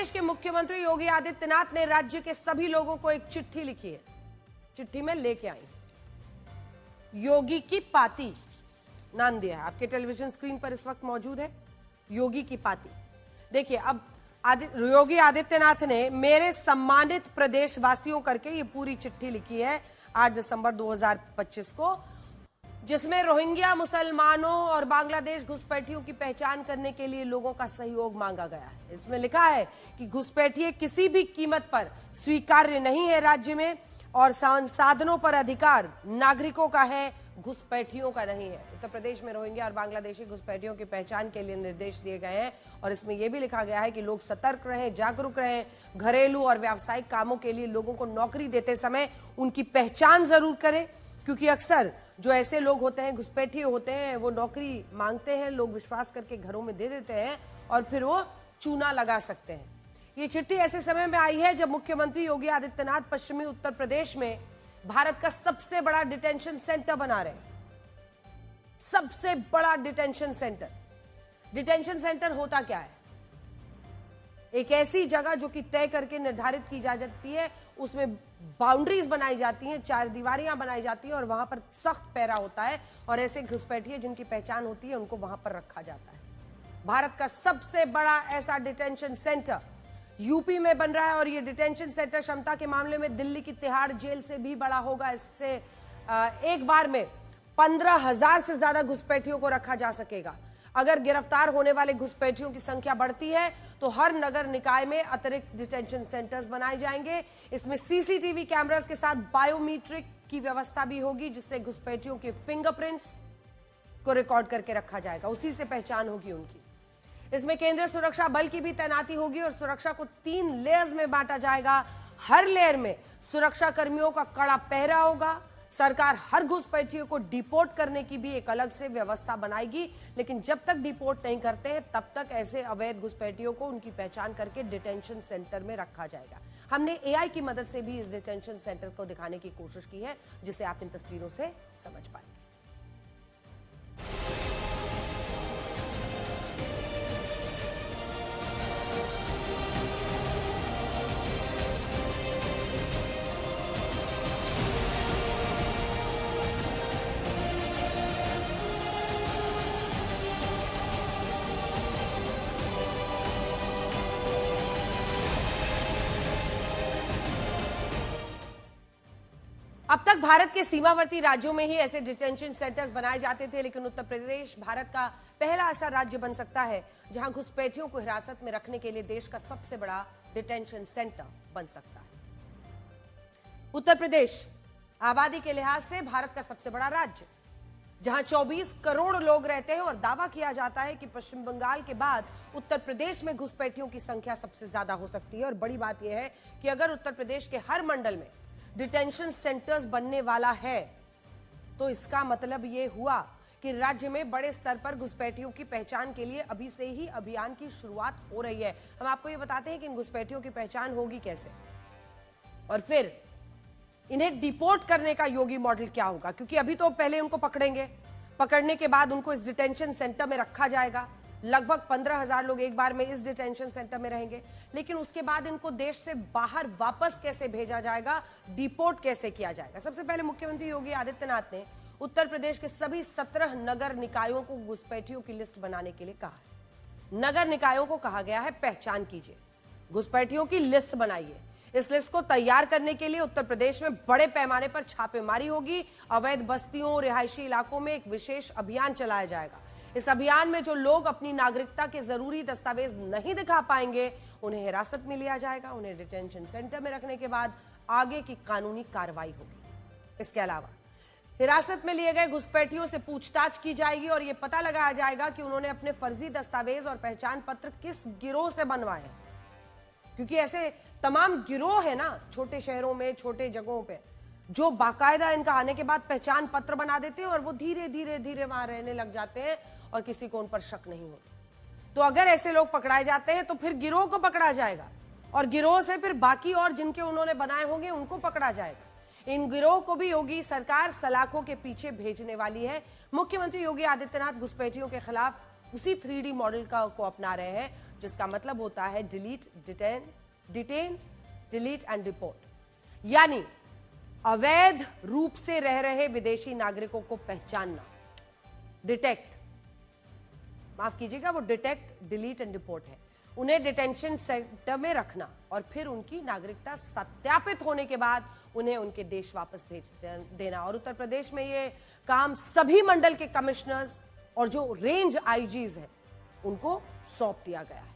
प्रदेश के मुख्यमंत्री योगी आदित्यनाथ ने राज्य के सभी लोगों को एक चिट्ठी लिखी है। चिट्ठी में लेके आई योगी की पाती नाम दिया है, आपके टेलीविजन स्क्रीन पर इस वक्त मौजूद है योगी की पाती। देखिए, अब योगी आदित्यनाथ ने मेरे सम्मानित प्रदेशवासियों करके ये पूरी चिट्ठी लिखी है 8 दिसंबर 2025 को, जिसमें रोहिंग्या मुसलमानों और बांग्लादेश घुसपैठियों की पहचान करने के लिए लोगों का सहयोग मांगा गया है। इसमें लिखा है कि घुसपैठिए किसी भी कीमत पर स्वीकार्य नहीं है राज्य में, और संसाधनों पर अधिकार नागरिकों का है, घुसपैठियों का नहीं है। उत्तर प्रदेश में रोहिंग्या और बांग्लादेशी घुसपैठियों की पहचान के लिए निर्देश दिए गए हैं, और इसमें यह भी लिखा गया है कि लोग सतर्क रहें, जागरूक रहें, घरेलू और व्यावसायिक कामों के लिए लोगों को नौकरी देते समय उनकी पहचान जरूर करें, क्योंकि अक्सर जो ऐसे लोग होते हैं, घुसपैठिए होते हैं, वो नौकरी मांगते हैं, लोग विश्वास करके घरों में दे देते हैं और फिर वो चूना लगा सकते हैं। ये चिट्ठी ऐसे समय में आई है जब मुख्यमंत्री योगी आदित्यनाथ पश्चिमी उत्तर प्रदेश में भारत का सबसे बड़ा डिटेंशन सेंटर बना रहे हैं। सबसे बड़ा डिटेंशन सेंटर। डिटेंशन सेंटर होता क्या है? एक ऐसी जगह जो कि तय करके निर्धारित की जा जाती है, उसमें बाउंड्रीज बनाई जाती हैं, चार दीवारियां बनाई जाती हैं और वहां पर सख्त पहरा होता है, और ऐसे घुसपैठिए जिनकी पहचान होती है उनको वहां पर रखा जाता है। भारत का सबसे बड़ा ऐसा डिटेंशन सेंटर यूपी में बन रहा है, और ये डिटेंशन सेंटर क्षमता के मामले में दिल्ली की तिहाड़ जेल से भी बड़ा होगा। इससे एक बार में 15,000 से ज्यादा घुसपैठियों को रखा जा सकेगा। अगर गिरफ्तार होने वाले घुसपैठियों की संख्या बढ़ती है तो हर नगर निकाय में अतिरिक्त डिटेंशन सेंटर्स बनाए जाएंगे। इसमें सीसीटीवी कैमरास के साथ बायोमीट्रिक की व्यवस्था भी होगी, जिससे घुसपैठियों के फिंगरप्रिंट्स को रिकॉर्ड करके रखा जाएगा, उसी से पहचान होगी उनकी। इसमें केंद्रीय सुरक्षा बल की भी तैनाती होगी और सुरक्षा को 3 लेयर्स में बांटा जाएगा। हर लेयर में सुरक्षा कर्मियों का कड़ा पहरा होगा। सरकार हर घुसपैठियों को डिपोर्ट करने की भी एक अलग से व्यवस्था बनाएगी, लेकिन जब तक डिपोर्ट नहीं करते हैं तब तक ऐसे अवैध घुसपैठियों को उनकी पहचान करके डिटेंशन सेंटर में रखा जाएगा। हमने एआई की मदद से भी इस डिटेंशन सेंटर को दिखाने की कोशिश की है, जिसे आप इन तस्वीरों से समझ पाएंगे। अब तक भारत के सीमावर्ती राज्यों में ही ऐसे डिटेंशन सेंटर्स बनाए जाते थे, लेकिन उत्तर प्रदेश भारत का पहला ऐसा राज्य बन सकता है जहां घुसपैठियों को हिरासत में रखने के लिए देश का सबसे बड़ा डिटेंशन सेंटर बन सकता है। उत्तर प्रदेश आबादी के लिहाज से भारत का सबसे बड़ा राज्य, जहां 24 करोड़ लोग रहते हैं, और दावा किया जाता है कि पश्चिम बंगाल के बाद उत्तर प्रदेश में घुसपैठियों की संख्या सबसे ज्यादा हो सकती है। और बड़ी बात यह है कि अगर उत्तर प्रदेश के हर मंडल में डिटेंशन सेंटर्स बनने वाला है तो इसका मतलब यह हुआ कि राज्य में बड़े स्तर पर घुसपैठियों की पहचान के लिए अभी से ही अभियान की शुरुआत हो रही है। हम आपको ये बताते हैं कि इन घुसपैठियों की पहचान होगी कैसे, और फिर इन्हें डिपोर्ट करने का योगी मॉडल क्या होगा, क्योंकि अभी तो पहले उनको पकड़ेंगे, पकड़ने के बाद उनको इस डिटेंशन सेंटर में रखा जाएगा। लगभग 15,000 लोग एक बार में इस डिटेंशन सेंटर में रहेंगे, लेकिन उसके बाद इनको देश से बाहर वापस कैसे भेजा जाएगा, डिपोर्ट कैसे किया जाएगा। सबसे पहले मुख्यमंत्री योगी आदित्यनाथ ने उत्तर प्रदेश के सभी 17 नगर निकायों को घुसपैठियों की लिस्ट बनाने के लिए कहा है। नगर निकायों को कहा गया है पहचान कीजिए, घुसपैठियों की लिस्ट बनाइए। इस लिस्ट को तैयार करने के लिए उत्तर प्रदेश में बड़े पैमाने पर छापेमारी होगी। अवैध बस्तियों, रिहायशी इलाकों में एक विशेष अभियान चलाया जाएगा। इस अभियान में जो लोग अपनी नागरिकता के जरूरी दस्तावेज नहीं दिखा पाएंगे उन्हें हिरासत में लिया जाएगा। उन्हें डिटेंशन सेंटर में रखने के बाद आगे की कानूनी कार्रवाई होगी। इसके अलावा हिरासत में लिए गए घुसपैठियों से पूछताछ की जाएगी और यह पता लगाया जाएगा कि उन्होंने अपने फर्जी दस्तावेज और पहचान पत्र किस गिरोह से बनवाए, क्योंकि ऐसे तमाम गिरोह है ना छोटे शहरों में, छोटे जगहों पे, जो बाकायदा इनका आने के बाद पहचान पत्र बना देते हैं और वो धीरे धीरे धीरे वहां रहने लग जाते हैं और किसी को उन पर शक नहीं होता। तो अगर ऐसे लोग पकड़ाए जाते हैं तो फिर गिरोह को पकड़ा जाएगा और गिरोह से फिर बाकी और जिनके उन्होंने बनाए होंगे उनको पकड़ा जाएगा। इन गिरोह को भी योगी सरकार सलाखों के पीछे भेजने वाली है। मुख्यमंत्री योगी आदित्यनाथ घुसपैठियों के खिलाफ उसी 3D मॉडल को अपना रहे हैं, जिसका मतलब होता है delete, detain, delete and deport. यानी अवैध रूप से रह रहे विदेशी नागरिकों को पहचानना, डिटेक्ट, माफ कीजिएगा, वो डिटेक्ट, डिलीट एंड डिपोर्ट है। उन्हें डिटेंशन सेंटर में रखना और फिर उनकी नागरिकता सत्यापित होने के बाद उन्हें उनके देश वापस भेज देना। और उत्तर प्रदेश में ये काम सभी मंडल के कमिश्नर्स और जो रेंज आईजीज हैं उनको सौंप दिया गया है।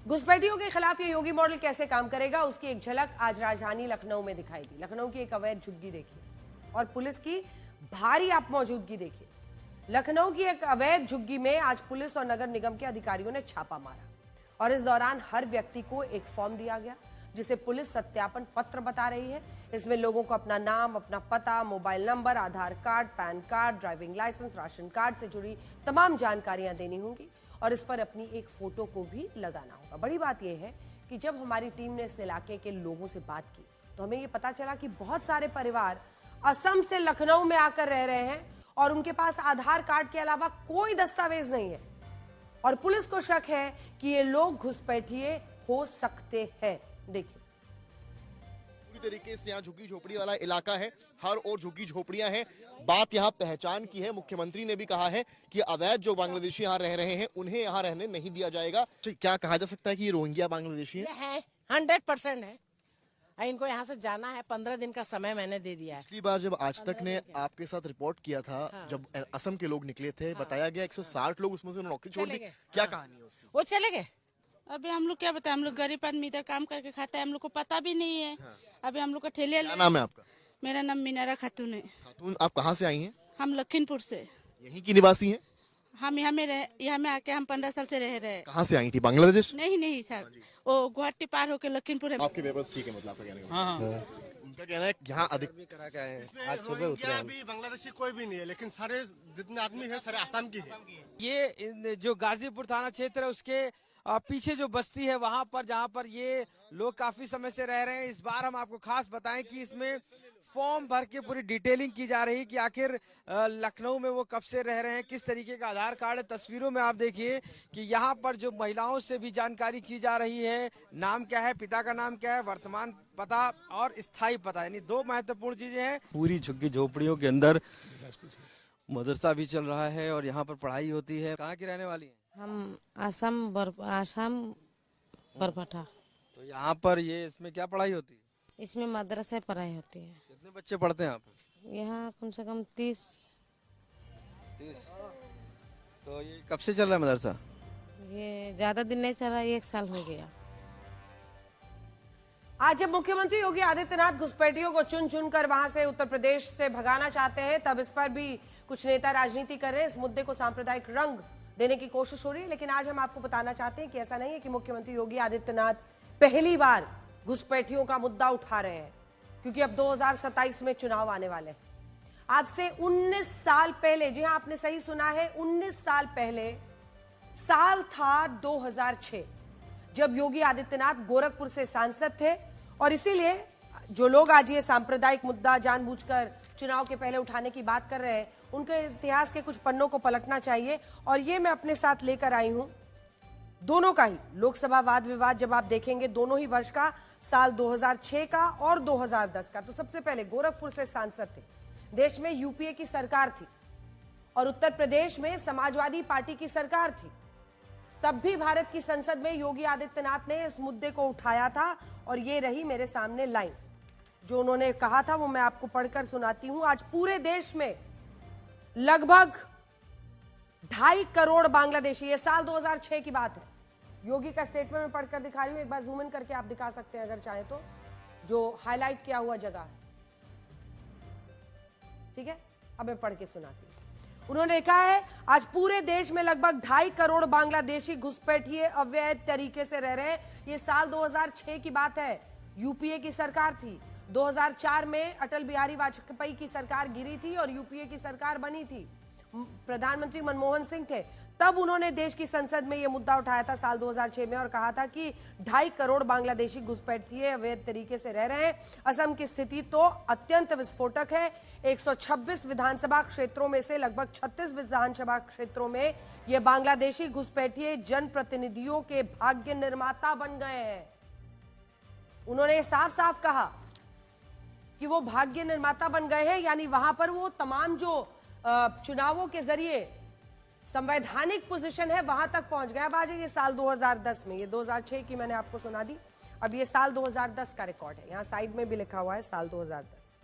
घुसपैठियों के खिलाफ ये योगी मॉडल कैसे काम करेगा, उसकी एक झलक आज राजधानी लखनऊ में दिखाई दी। लखनऊ की एक अवैध झुग्गी देखिए और पुलिस की भारी आप मौजूदगी देखिए। लखनऊ की एक अवैध झुग्गी में आज पुलिस और नगर निगम के अधिकारियों ने छापा मारा और इस दौरान हर व्यक्ति को एक फॉर्म दिया गया जिसे पुलिस सत्यापन पत्र बता रही है। इसमें लोगों को अपना नाम, अपना पता, mobile number, Aadhaar card, PAN card, driving licence, ration card से जुड़ी तमाम जानकारियां देनी होंगी और इस पर अपनी एक फोटो को भी लगाना होगा। बड़ी बात यह है कि जब हमारी टीम ने इस इलाके के लोगों से बात की तो हमें यह पता चला कि बहुत सारे परिवार असम से लखनऊ में आकर रह रहे हैं और उनके पास आधार कार्ड के अलावा कोई दस्तावेज नहीं है और पुलिस को शक है कि ये लोग घुसपैठिए हो सकते हैं। देखिए, पूरी तरीके से यहाँ झुग्गी झोपड़ी वाला इलाका है, हर ओर झुग्गी झोपड़ियां हैं। बात यहाँ पहचान की है। मुख्यमंत्री ने भी कहा है कि अवैध जो बांग्लादेशी यहाँ रह रहे हैं उन्हें यहाँ रहने नहीं दिया जाएगा। तो क्या कहा जा सकता है कि ये रोहिंग्या बांग्लादेशी है? 100% है। इनको यहाँ से जाना है, 15 दिन का समय मैंने दे दिया है। पिछली बार जब आज तक ने आपके साथ रिपोर्ट किया था, जब असम के लोग निकले थे, बताया गया 160 लोग उसमें से नौकरी छोड़ दी। क्या कहानी है उसकी? वो चले गए। अभी हम लोग क्या बताएं, हम लोग गरीब आदमी इधर काम करके खाता है, हम लोग को पता भी नहीं है। अभी हम लोग का ठेले। क्या नाम है आपका? मेरा नाम मीनारा खातून है। खातून, आप कहाँ से आई हैं? हम लखीमपुर से। यहीं की निवासी हैं? हम यहाँ में आके हम 15 साल से रह रहे हैं। कहाँ से आई थी? बांग्लादेश? नहीं सर, वो गुवाहाटी पार होके लखीमपुर है। आपके पेपर्स ठीक है, मतलब आपका कहने का? हाँ। उनका कहना है यहाँ अधिक करा क्या है, आज सुबह उतरे। अभी बांग्लादेशी कोई भी नहीं है, लेकिन सारे जितने आदमी है सारे आसाम की है। ये जो गाजीपुर थाना क्षेत्र है उसके पीछे जो बस्ती है वहां पर, जहां पर ये लोग काफी समय से रह रहे हैं। इस बार हम आपको खास बताएं कि इसमें फॉर्म भर के पूरी डिटेलिंग की जा रही है कि आखिर लखनऊ में वो कब से रह रहे हैं, किस तरीके का आधार कार्ड है। तस्वीरों में आप देखिए कि यहाँ पर जो महिलाओं से भी जानकारी की जा रही है, नाम क्या है, पिता का नाम क्या है, वर्तमान पता और स्थायी पता, यानी 2 महत्वपूर्ण चीजें हैं। पूरी झुग्गी झोपड़ियों के अंदर मदरसा भी चल रहा है और यहाँ पर पढ़ाई होती है। कहाँ की रहने वाली हैं? हम आसाम बरपाठा। तो यहाँ पर ये इसमें क्या पढ़ाई होती है? इसमें मदरसा पढ़ाई होती है। कितने बच्चे पढ़ते हैं यहाँ पे? यहाँ कम से कम 30। तो ये कब से चल रहा है मदरसा? ये ज्यादा दिन नहीं चल रहा, 1 साल हो गया। आज जब मुख्यमंत्री योगी आदित्यनाथ घुसपैठियों को चुन चुन कर वहां से उत्तर प्रदेश से भगाना चाहते हैं, तब इस पर भी कुछ नेता राजनीति कर रहे हैं। इस मुद्दे को सांप्रदायिक रंग देने की कोशिश हो रही है, लेकिन आज हम आपको बताना चाहते हैं कि ऐसा नहीं है कि मुख्यमंत्री योगी आदित्यनाथ पहली बार घुसपैठियों का मुद्दा उठा रहे हैं, क्योंकि अब 2027 में चुनाव आने वाले हैं। आज से 19 साल पहले, जी हां आपने सही सुना है, 19 साल पहले साल था 2006, जब योगी आदित्यनाथ गोरखपुर से सांसद थे। और इसीलिए जो लोग आज ये सांप्रदायिक मुद्दा जानबूझकर चुनाव के पहले उठाने की बात कर रहे हैं, उनके इतिहास के कुछ पन्नों को पलटना चाहिए। और ये मैं अपने साथ लेकर आई हूं दोनों का ही लोकसभा वाद विवाद, जब आप देखेंगे दोनों ही वर्ष का, साल 2006 का और 2010 का। तो सबसे पहले गोरखपुर से सांसद थे, देश में यूपीए की सरकार थी और उत्तर प्रदेश में समाजवादी पार्टी की सरकार थी। तब भी भारत की संसद में योगी आदित्यनाथ ने इस मुद्दे को उठाया था और ये रही मेरे सामने लाइन जो उन्होंने कहा था, वो मैं आपको पढ़कर सुनाती हूं। आज पूरे देश में लगभग 2.5 करोड़ बांग्लादेशी, ये साल 2006 की बात है, योगी का स्टेटमेंट में पढ़कर दिखा रही हूं, एक बार जूम इन करके आप दिखा सकते हैं अगर चाहे तो, जो हाईलाइट किया हुआ जगह है। ठीक है, अब मैं पढ़ के सुनाती हूं। उन्होंने कहा है आज पूरे देश में लगभग 2.5 करोड़ बांग्लादेशी घुसपैठिए अवैध तरीके से रह रहे हैं। ये साल 2006 की बात है, यूपीए की सरकार थी। 2004 में अटल बिहारी वाजपेयी की सरकार गिरी थी और यूपीए की सरकार बनी थी, प्रधानमंत्री मनमोहन सिंह थे। तब उन्होंने देश की संसद में यह मुद्दा उठाया था साल 2006 में और कहा था कि 2.5 करोड़ बांग्लादेशी घुसपैठिए अवैध तरीके से रह रहे हैं। असम की स्थिति तो अत्यंत विस्फोटक है। 126 विधानसभा क्षेत्रों में से लगभग 36 विधानसभा क्षेत्रों में ये बांग्लादेशी घुसपैठिए जनप्रतिनिधियों के भाग्य निर्माता बन गए हैं। उन्होंने साफ साफ कहा कि वो भाग्य निर्माता बन गए हैं, यानी वहां पर वो तमाम जो चुनावों के जरिए संवैधानिक पोजीशन है वहां तक पहुंच गया। अब आ जाइए साल 2010 में, ये 2006 की मैंने आपको सुना दी, अब ये साल 2010 का रिकॉर्ड है, यहां साइड में भी लिखा हुआ है साल 2010।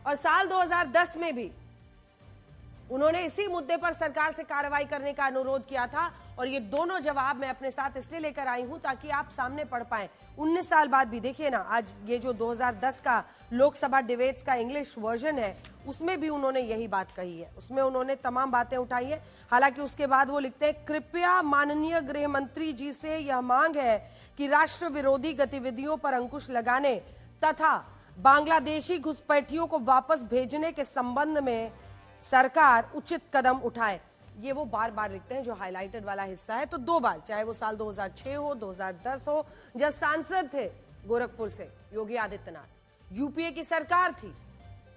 और साल 2010 में भी उन्होंने इसी मुद्दे पर सरकार से कार्रवाई करने का अनुरोध किया था और ये दोनों जवाब मैं अपने साथ इसलिए लेकर आई हूं ताकि आप सामने पढ़ पाएं। 19 साल बाद भी देखिए ना, आज ये जो 2010 का लोकसभा डिबेट्स का इंग्लिश वर्जन है उसमें भी उन्होंने यही बात कही है, उसमें उन्होंने तमाम बातें उठाई हैं। हालांकि उसके बाद वो लिखते हैं, कृपया माननीय गृह मंत्री जी से यह मांग है कि राष्ट्र विरोधी गतिविधियों पर अंकुश लगाने तथा बांग्लादेशी घुसपैठियों को वापस भेजने के संबंध में सरकार उचित कदम उठाए। ये वो बार बार लिखते हैं जो हाईलाइटेड वाला हिस्सा है। तो 2 बार, चाहे वो साल 2006 हो, 2010 हो, जब सांसद थे गोरखपुर से योगी आदित्यनाथ, यूपीए की सरकार थी,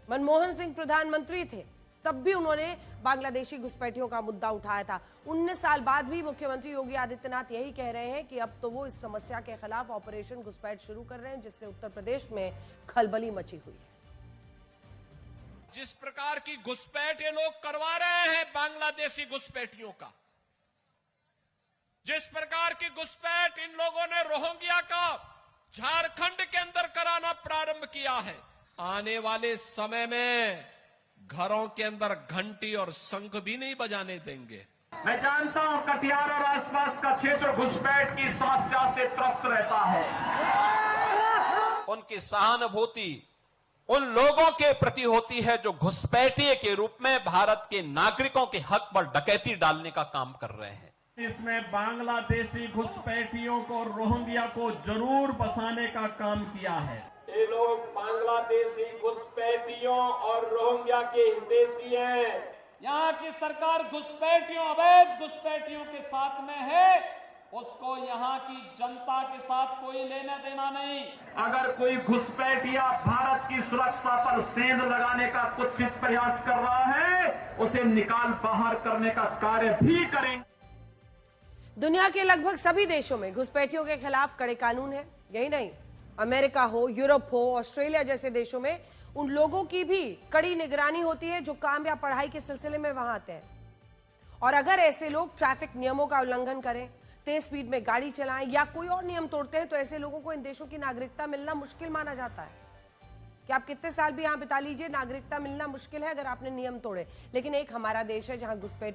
मनमोहन सिंह प्रधानमंत्री थे, तब भी उन्होंने बांग्लादेशी घुसपैठियों का मुद्दा उठाया था। 19 साल बाद भी मुख्यमंत्री योगी आदित्यनाथ यही कह रहे हैं कि अब तो वो इस समस्या के खिलाफ ऑपरेशन घुसपैठ शुरू कर रहे हैं, जिससे उत्तर प्रदेश में खलबली मची हुई है। जिस प्रकार की घुसपैठ ये लोग करवा रहे हैं बांग्लादेशी घुसपैठियों का, जिस प्रकार की घुसपैठ इन लोगों ने रोहिंग्या का झारखंड के अंदर कराना प्रारंभ किया है, आने वाले समय में घरों के अंदर घंटी और शंख भी नहीं बजाने देंगे। मैं जानता हूं कटिहार और आसपास का क्षेत्र घुसपैठ की समस्या से त्रस्त रहता है। उनकी सहानुभूति उन लोगों के प्रति होती है जो घुसपैठिए के रूप में भारत के नागरिकों के हक पर डकैती डालने का काम कर रहे हैं। इसमें बांग्लादेशी घुसपैठियों को, रोहिंग्या को जरूर बसाने का काम किया है। ये लोग बांग्लादेशी घुसपैठियों और रोहिंग्या के हितैषी हैं। यहाँ की सरकार घुसपैठियों, अवैध घुसपैठियों के साथ में है, उसको यहाँ की जनता के साथ कोई लेना देना नहीं। अगर कोई घुसपैठिया भारत की सुरक्षा पर सेंध लगाने का कुत्सित प्रयास कर रहा है, उसे निकाल बाहर करने का कार्य भी करेंगे। दुनिया के लगभग सभी देशों में घुसपैठियों के खिलाफ कड़े कानून है। यही नहीं, अमेरिका हो, यूरोप हो, ऑस्ट्रेलिया जैसे देशों में उन लोगों की भी कड़ी निगरानी होती है जो काम या पढ़ाई के सिलसिले में वहां आते हैं। और अगर ऐसे लोग ट्रैफिक नियमों का उल्लंघन करें, तेज स्पीड में गाड़ी चलाएं या कोई और नियम तोड़ते हैं, तो ऐसे लोगों को इन देशों की नागरिकता मिलना मुश्किल माना जाता है। कि आप कितने साल भी यहां बिता लीजिए, नागरिकता मिलना मुश्किल है अगर आपने नियम तोड़े। लेकिन एक हमारा देश है जहां घुसपैठ